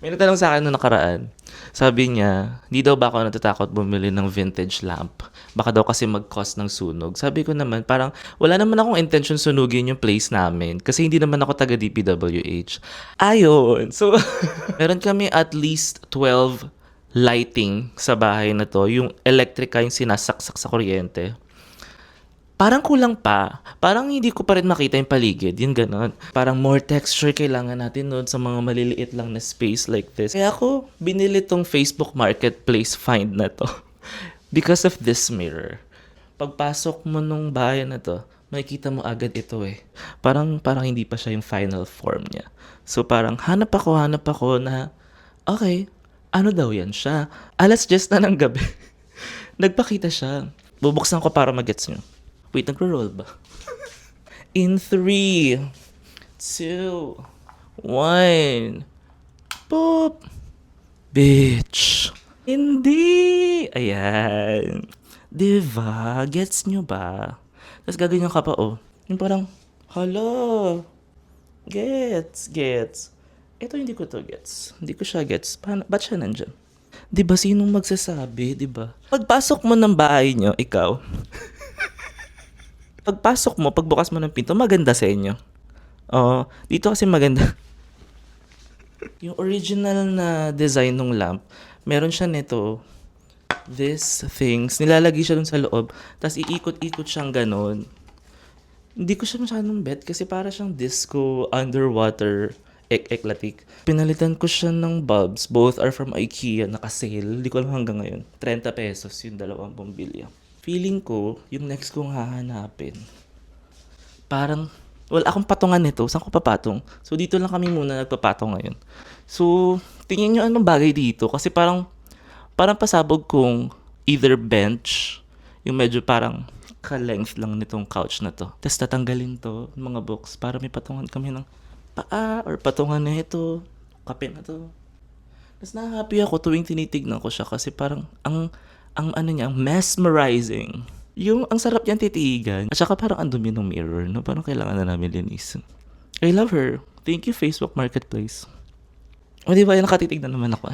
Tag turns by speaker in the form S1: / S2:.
S1: May nagtanong sa akin nung nakaraan. Sabi niya, hindi daw ba ako natatakot bumili ng vintage lamp? Baka daw kasi mag-cause ng sunog. Sabi ko naman, parang wala naman akong intention sunugin yung place namin. Kasi hindi naman ako taga DPWH. Ayon. So, meron kami at least 12 lighting sa bahay na to. Yung electrica yung sinasaksak sa kuryente. Parang kulang pa. Parang hindi ko pa rin makita yung paligid. Yung ganon. Parang more texture kailangan natin nun sa mga maliliit lang na space like this. Kaya ako, binili tong Facebook Marketplace find na to. Because of this mirror. Pagpasok mo nung bahay na to, makikita mo agad ito eh. Parang hindi pa siya yung final form niya. So parang hanap ako na, okay, ano daw yan siya? Alas 10 na ng gabi. Nagpakita siya. Bubuksan ko para magets nyo. Wait, nagro-roll ba? In 3, 2, 1. Boop! Bitch! Hindi! Ayan. Diba? Gets nyo ba? Tapos gaganyan ka pa, oh. Yung parang, hala. Gets. Ito hindi ko to gets. Hindi ko siya gets. Ba't siya nandyan? Diba, sinong magsasabi, diba? Pagpasok mo ng bahay nyo, ikaw, pagpasok mo, pagbukas mo ng pinto, maganda sa inyo. Oo, dito kasi maganda. Yung original na design ng lamp, meron siya nito, these things, nilalagay siya dun sa loob, tapos iikot-ikot siyang ganon. Hindi ko siya masyadong bet kasi para siyang disco, underwater, ek-eklatik. Pinalitan ko siya ng bulbs, both are from IKEA, naka-sale, hindi ko alam hanggang ngayon. 30 pesos yung dalawang bumbilya. Feeling ko, yung next kong hahanapin, parang, wala akong patungan nito. Saan ko papatong? So, dito lang kami muna nagpapatong ngayon. So, tingin nyo anong bagay dito. Kasi parang pasabog kong either bench, yung medyo parang ka-length lang nitong couch na to. Tapos tatanggalin to, mga books, para may patungan kami ng paa, or patungan na ito, kape na to. Tapos na-happy ako tuwing tinitignan ko siya kasi parang ang ano niya, mesmerizing. Yung ang sarap niyang titigan. At saka parang ang dumi ng mirror, no? Parang kailangan na namin linisin. I love her. Thank you, Facebook Marketplace. O di ba, nakatitignan naman ako.